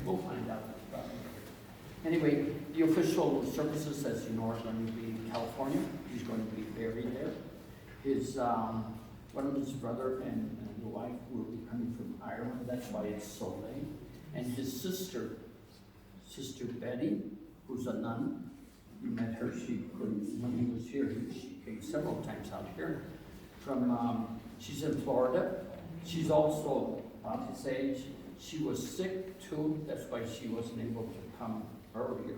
we'll find out. Anyway, the official services, as you know, are going to be in California. He's going to be buried there. His, one of his brother and the wife will be coming from Ireland. That's why it's so late. And his sister, Sister Betty, who's a nun. You met her. She couldn't, when he was here, she came several times out here. From, she's in Florida. She's also about his age. She was sick too. That's why she wasn't able to come earlier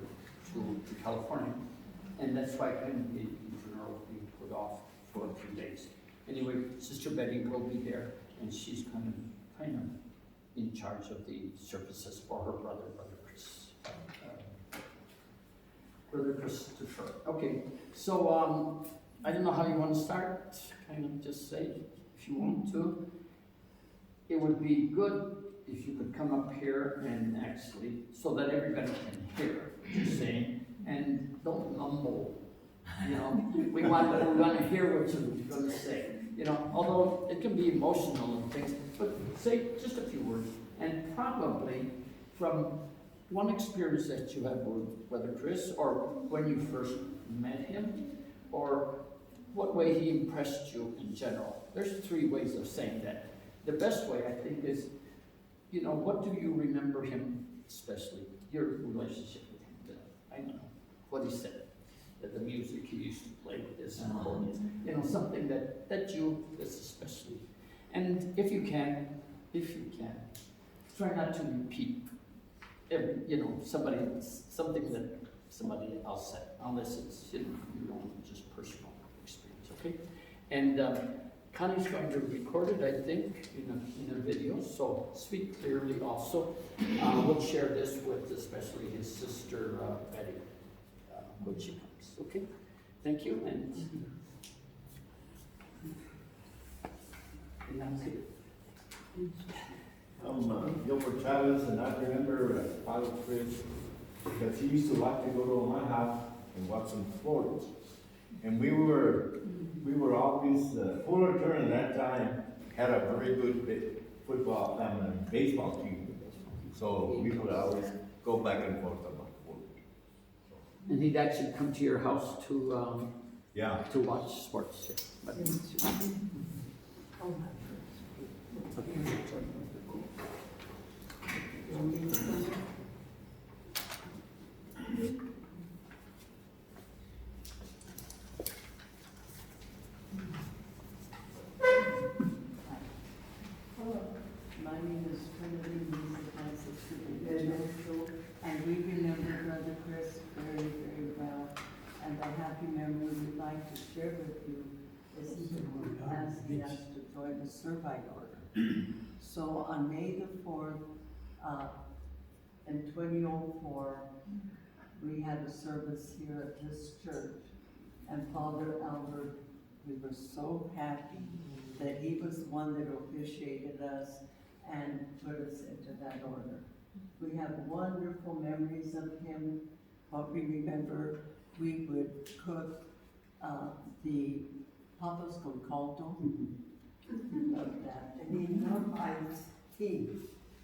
to California. And that's why the funeral will be put off for a few days. Anyway, Sister Betty will be there, and she's kind of in charge of the services for her brother Chris. Brother Christopher. Okay, so I don't know how you want to start. Kind of just say, if you want to. It would be good if you could come up here and actually, so that everybody can hear what you're saying, and don't mumble. You know, we want to hear what you're going to say. You know, although it can be emotional and things, but say just a few words, and probably from one experience that you have with Brother Chris, or when you first met him, or what way he impressed you in general. There's 3 ways of saying that. The best way, I think, is, you know, what do you remember him, especially your relationship with him? I know what he said, that the music he used to play with this accordion, you know, something that's especially. And if you can, try not to repeat, you know, something that somebody else said, unless it's, you know, your own just personal experience, okay? And Connie's going to record it, I think, in a video, so speak clearly also. We'll share this with especially his sister, Betty, when she comes, okay? Thank you, and that's it. Gilbert Chavez, and I remember Father Chris, because he used to like to go to my house and watch some sports. And we were always, Fullerton at that time had a very good football, baseball team. So we would always go back and forth about sports. And he'd actually come to your house to watch sports. Yeah. But, my name is Trinity, and we remember Brother Chris very, very well. And the happy memory we'd like to share with you is he asking us to join the Servite order. So on May the 4th, in 2004, we had a service here at this church, and Father Albert, we were so happy that he was the one that officiated us and put us into that order. We have wonderful memories of him. What we remember, we would cook the papas con caldo. We loved that. And he loved iced tea.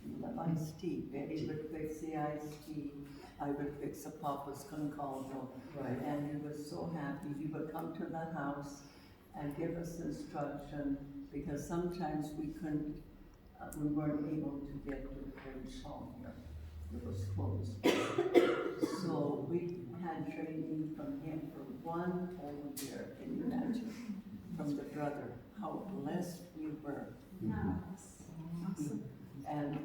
He loved iced tea. Betty would fix the iced tea. I would fix the papas con caldo. Right. And he was so happy. He would come to the house and give us instruction, because sometimes we couldn't, we weren't able to get to the French hall here. It was closed. So we had training from him for 1 whole year. Can you imagine? From the brother, how blessed we were. Awesome. And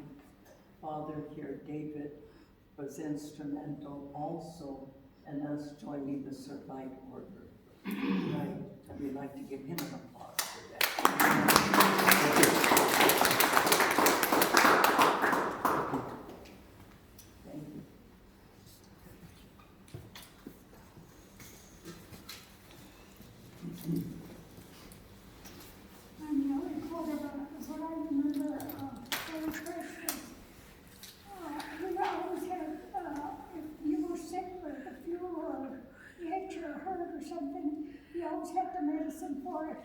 Father here, David, was instrumental also in us joining the Servite order. Right. And we'd like to give him an applause for that. Thank you. And the only quote about what I remember very Christmas, we always had, if you were sick or if you were itch or hurt or something, you always had the medicine for it.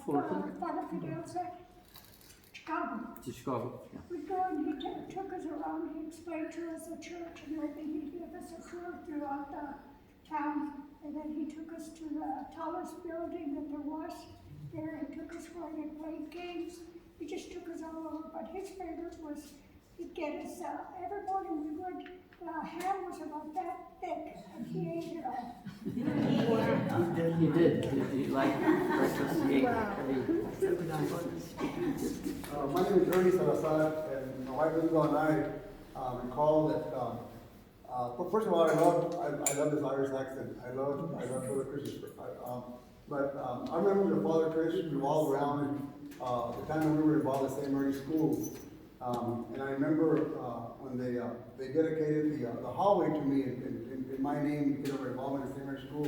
Fullerton? Father Peralta, Chicago. To Chicago, yeah. We'd go and he took us around, he explained to us the church and everything, he'd give us a tour throughout the town. And then he took us to the tallest building that there was there. He took us where they played games. He just took us all over, but his favorite was he'd get us, every morning we would, the ham was about that thick, and he ate it all. He did. He liked breakfast. He ate. My name is Ernie Salazar, and my wife Linda and I recall that. First of all, I love this Irish accent. I love Brother Chris's. But I remember the Father Chris revolved around the time when we were involved in St. Mary's School. And I remember when they dedicated the hallway to me in my name because of our involvement in St. Mary's School.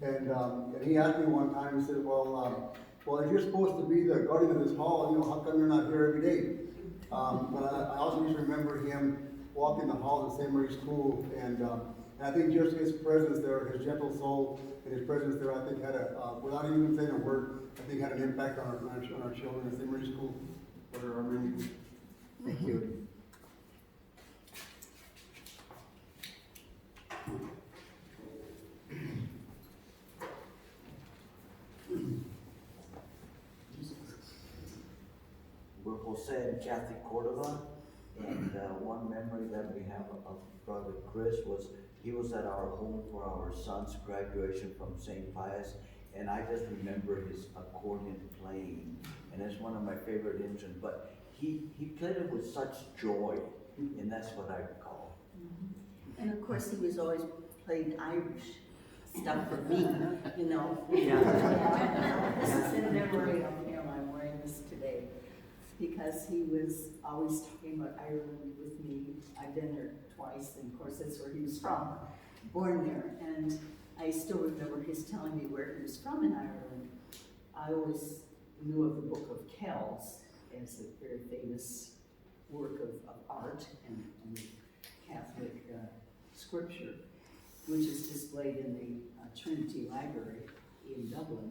And he asked me one time, he said, well, if you're supposed to be the guardian of this hall, how come you're not here every day? But I also just remember him walking the halls of St. Mary's School, and I think just his presence there, his gentle soul, and his presence there, I think had without even saying a word, I think had an impact on our children at St. Mary's School. For our memory. Thank you. We're Jose and Kathy Cordova, and one memory that we have of Brother Chris was he was at our home for our son's graduation from St. Pius, and I just remember his accordion playing, and it's one of my favorite instruments, but he played it with such joy, and that's what I recall. And of course, he was always playing Irish stuff for me, Yeah. This is in memory of him. I'm wearing this today because he was always talking about Ireland with me. I've been there twice, and of course, that's where he was from, born there. And I still remember his telling me where he was from in Ireland. I always knew of the Book of Kells as a very famous work of art and Catholic scripture, which is displayed in the Trinity Library in Dublin.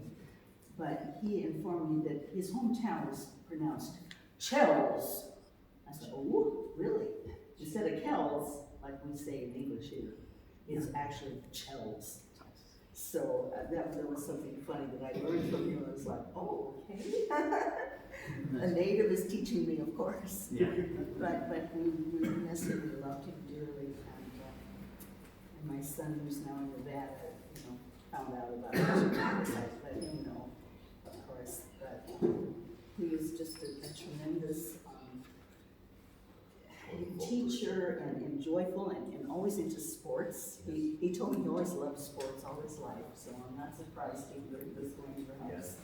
But he informed me that his hometown was pronounced Chells. I said, oh, really? Instead of Kells, like we say in English here, it's actually Chells. So that was something funny that I learned from him. I was like, oh, okay. A native is teaching me, of course. Yeah. But we miss him. We loved him dearly. And my son, who's now in Nevada, found out about it. I let him know, of course. But he was just a tremendous teacher and joyful and always into sports. He told me he always loved sports all his life, so I'm not surprised to hear he was going to the house.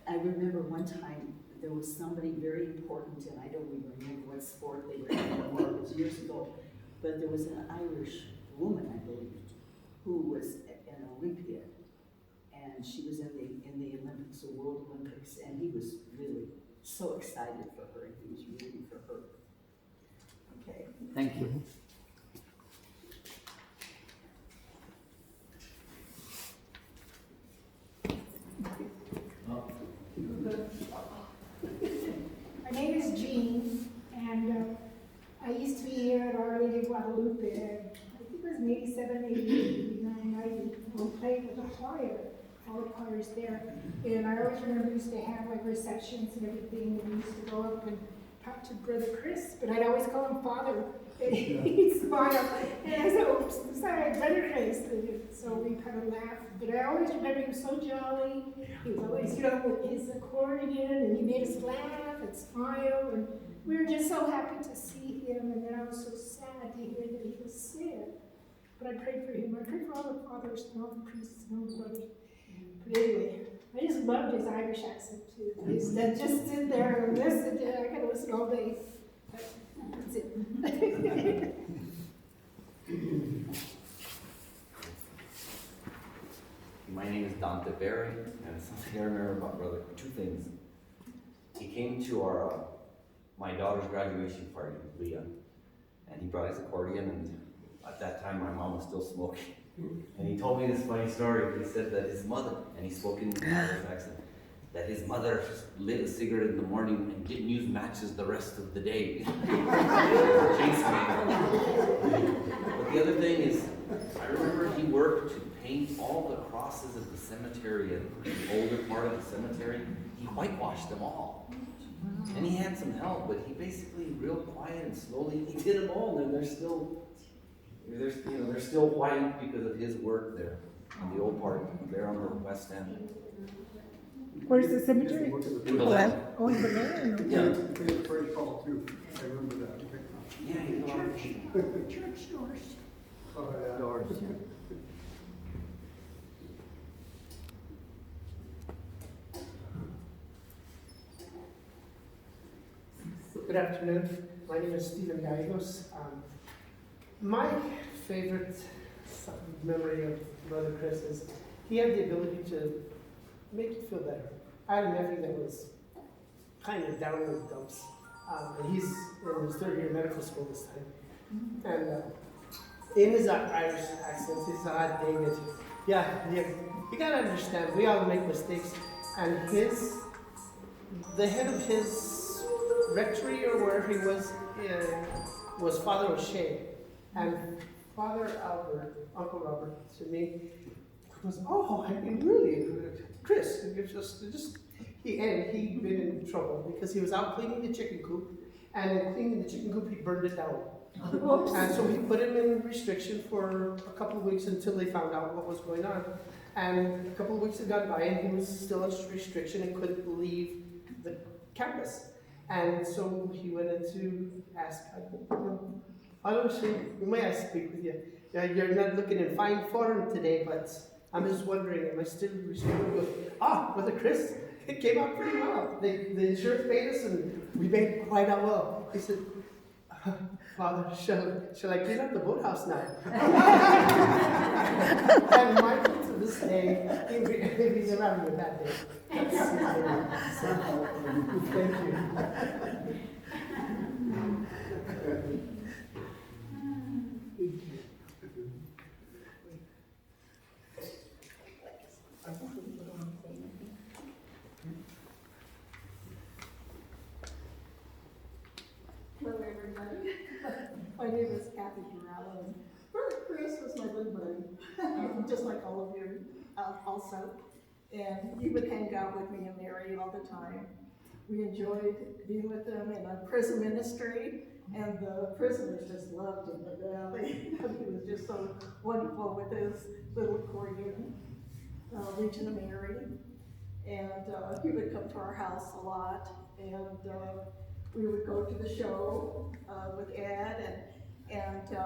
I remember one time there was somebody very important, and I don't even remember what sport they were in anymore, it was years ago, but there was an Irish woman, I believe, who was an Olympian, and she was in the Olympics, the World Olympics, and he was really so excited for her, and he was rooting for her. Okay. Thank you. My name is Jean, and I used to be here at Our Lady of Guadalupe. I think it was in 87, 88, 89, 90. We played with the choir, all the choirs there. And I always remember we used to have like receptions and everything, and we used to go up and talk to Brother Chris, but I'd always call him Father. And he'd smile, and I said, oops, sorry, Brother Chris. So we kind of laughed. But I always remember he was so jolly. He was always, with his accordion, and he made us laugh and smile. And we were just so happy to see him. And then I was so sad to hear that he was sick. But I prayed for him. I prayed for all the fathers and all the priests and all the brothers. But anyway, I just loved his Irish accent too. I used to just sit there and listen to it. I could listen all day. But that's it. My name is Dante Berry, and something I remember about Brother, two things. He came to my daughter's graduation party, Leah, and he brought his accordion, and at that time my mom was still smoking. And he told me this funny story. He said that his mother, and he spoke in an Irish accent, that his mother lit a cigarette in the morning and didn't use matches the rest of the day. Chase me. But the other thing is, I remember he worked to paint all the crosses of the cemetery and the older part of the cemetery. He whitewashed them all. And he had some help, but he basically real quiet and slowly, he did them all, and they're still white because of his work there on the old part, there on the west end. Where's the cemetery? In the land. Oh, in Moran. Yeah. They had first call too, I remember that. Yeah, he did a lot of- Church doors. Oh, yeah. Doors. Good afternoon. My name is Stephen Gallegos. My favorite memory of Brother Chris is he had the ability to make you feel better. I had a nephew that was kind of down in the dumps. And he's in his third year of medical school this time. And in his Irish accent, he said, David, you gotta understand, we all make mistakes. And the head of his rectory or wherever he was Father O'Shea. And Father Albert, Uncle Robert, to me, was, really, Chris, he'd been in trouble because he was out cleaning the chicken coop, and in cleaning the chicken coop, he burned it down. And so he put him in restriction for a couple of weeks until they found out what was going on. And a couple of weeks had gone by, and he was still in restriction and couldn't leave the campus. And so he went in to ask, may I speak with you? You're not looking in fine form today, but I'm just wondering, am I still restricted with, Brother Chris, it came out pretty well. The insurance paid us and we made quite out well. He said, Father, shall I clean up the boathouse now? And Michael, to this day, he's around with that day. Thank you. Hello, everybody. My name is Kathy Peralta. Brother Chris was my little buddy, just like all of you also. And he would hang out with me and Mary all the time. We enjoyed being with them in our prison ministry, and the prisoners just loved him to death. He was just so wonderful with his little accordion, Legion of Mary. And he would come to our house a lot, and we would go to the show with Ed and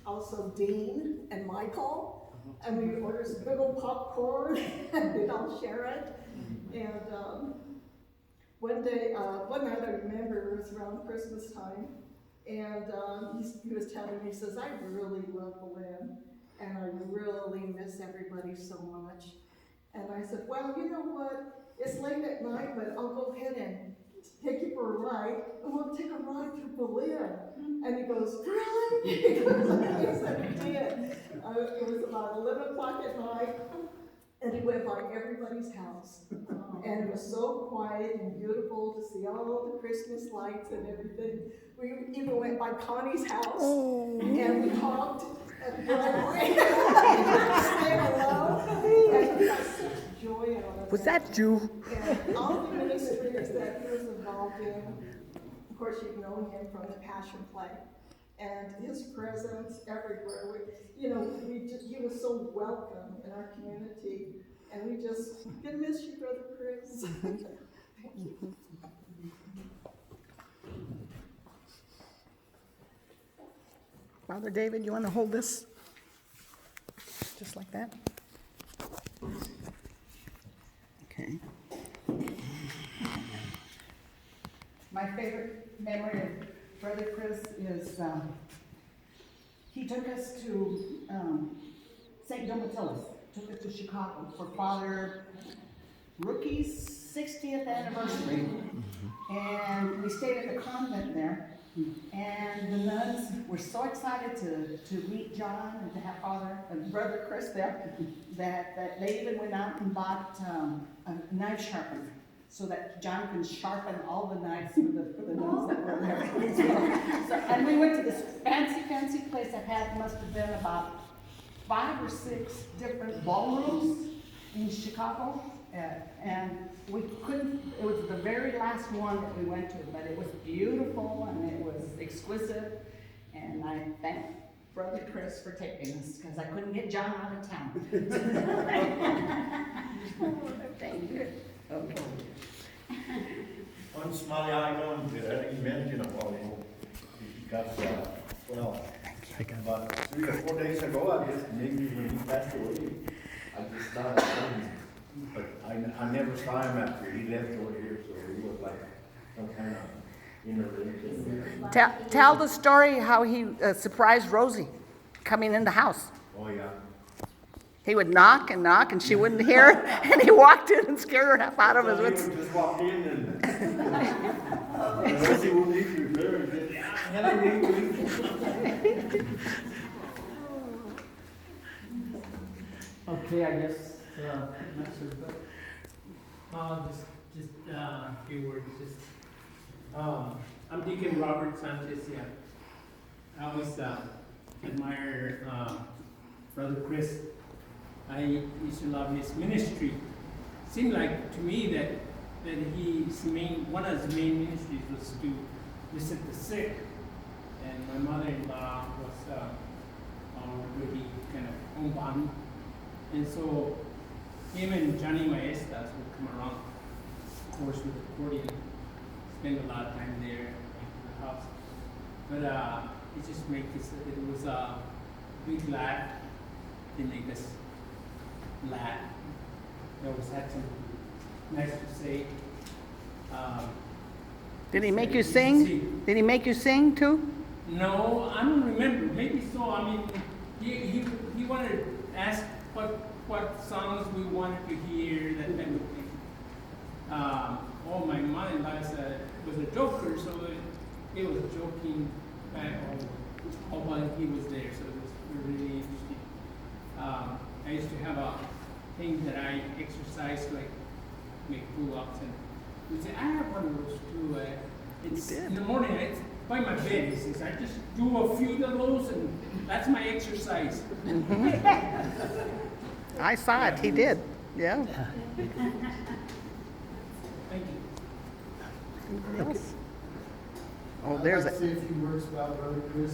also Dean and Michael. And we would order some big old popcorn and we'd all share it. And one night I remember it was around Christmas time, and he was telling me, he says, I really love Lynn, and I really miss everybody so much. And I said, well, you know what? It's late at night, but I'll go ahead and take you for a ride, and we'll take a ride through Berlin. And he goes, really? He said he did. It was about 11 o'clock at night, and he went by everybody's house. And it was so quiet and beautiful to see all the Christmas lights and everything. We even went by Connie's house, and we honked at the driveway. Stayed alone. And we got such joy out of it. Was that Jew? And all the ministries that he was involved in, of course, you've known him from the Passion Play, and his presence everywhere. He was so welcome in our community, and we just gonna miss you, Brother Chris. Thank you. Father David, you want to hold this? Just like that? Okay. My favorite memory of Brother Chris is he took us to St. Domitilla's, took us to Chicago for Father Rookie's 60th anniversary. And we stayed at the convent there. And the nuns were so excited to meet John and to have Father and Brother Chris there that they even went out and bought a knife sharpener so that John can sharpen all the knives for the nuns that were there. And we went to this fancy place that must have been about 5 or 6 different ballrooms in Chicago. And we couldn't, it was the very last one that we went to, but it was beautiful and it was exquisite. And I thank Brother Chris for taking us, because I couldn't get John out of town. Thank you. Okay. One small island that I didn't mention a while ago, because, well, about 3 or 4 days ago, I guess, maybe when he passed away, I just started coming. But I never saw him after he left over here, so he was like some kind of intervention. Tell the story how he surprised Rosie coming in the house. Oh, yeah. He would knock, and she wouldn't hear, and he walked in and scared her half out of his wits. He would just walk in and Rosie would leave you there and say, hello, Okay, I guess, next is good. Just a few words, I'm Deacon Robert Sanchez, yeah. I always admire Brother Chris. I used to love his ministry. Seemed like to me that one of his main ministries was to visit the sick. And my mother-in-law was already kind of homebound. And so him and Johnny Maestas would come around, of course, with accordion, spend a lot of time there in the house. But it just made this, it was a big laugh. They make us laugh. They always had something nice to say. Did he make you sing? Did he make you sing too? No, I don't remember. Maybe so. I mean, he wanted to ask what songs we wanted to hear, that type of thing. My mother-in-law was a joker, so it was joking back all while he was there, so it was really interesting. I used to have a thing that I exercised, like make pull-ups, and we'd say, I have one of those too. It's in the morning, it's by my bed. He says, I just do a few of those, and that's my exercise. I saw it. He did. Yeah. Thank you. Anybody else? Oh, I'd there's like it. to say a few words about Brother Chris.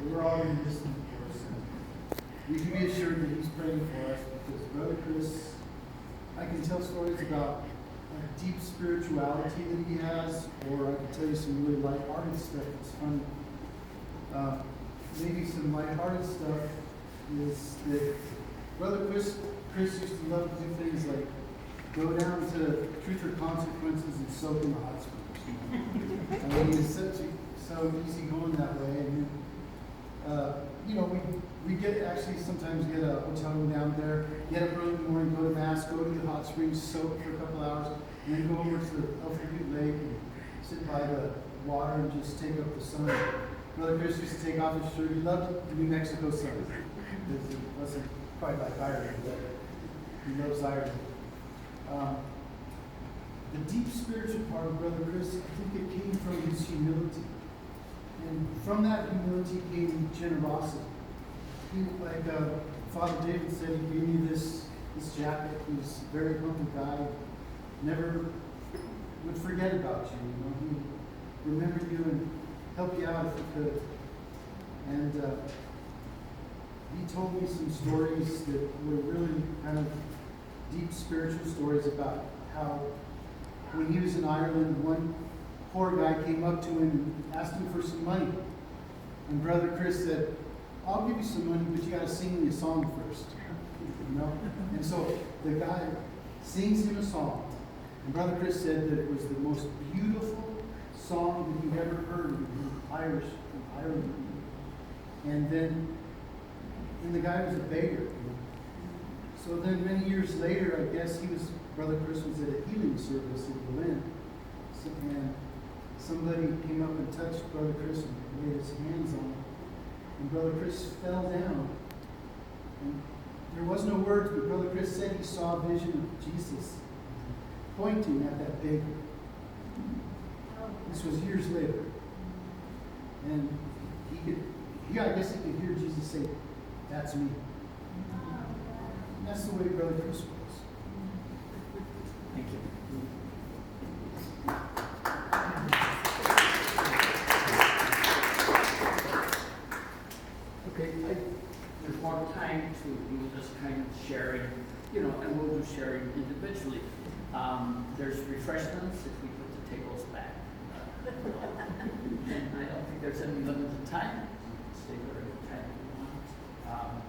We're all going to miss him, of course. You can be assured that he's praying for us, because Brother Chris, I can tell stories about a deep spirituality that he has, or I can tell you some really lighthearted stuff that's funny. Maybe some lighthearted stuff is that Brother Chris used to love to do things like go down to Truth or Consequences and soak in the hot springs. I mean, he's so easy going that way. And we sometimes get a hotel room down there, get up early in the morning, go to Mass, go to the hot springs, soak for a couple hours, and then go over to the Elford Lake and sit by the water and just take up the sun. Brother Chris used to take off his shirt. He loved the New Mexico sun. It wasn't quite like Ireland, but he loves Ireland. The deep spiritual part of Brother Chris, I think it came from his humility. And from that humility came generosity. Like Father David said, he gave me this jacket. He was a very humble guy. Never would forget about you. He'd remember you and help you out if he could. And he told me some stories that were really kind of deep spiritual stories about how when he was in Ireland, one poor guy came up to him and asked him for some money. And Brother Chris said, I'll give you some money, but you got to sing me a song first. And so the guy sings him a song. And Brother Chris said that it was the most beautiful song that he'd ever heard in Ireland. And the guy was a beggar. So then many years later, I guess Brother Chris was at a healing service in Berlin. And somebody came up and touched Brother Chris and laid his hands on him. And Brother Chris fell down. And there was no words, but Brother Chris said he saw a vision of Jesus pointing at that baby. This was years later. And I guess he could hear Jesus say, "That's me." And that's the way Brother Chris was. Thank you. Okay, there's more time to do this kind of sharing, and we'll do sharing individually. There's refreshments if we put the tables back. And I don't think there's any limited time. Stay whatever time you want.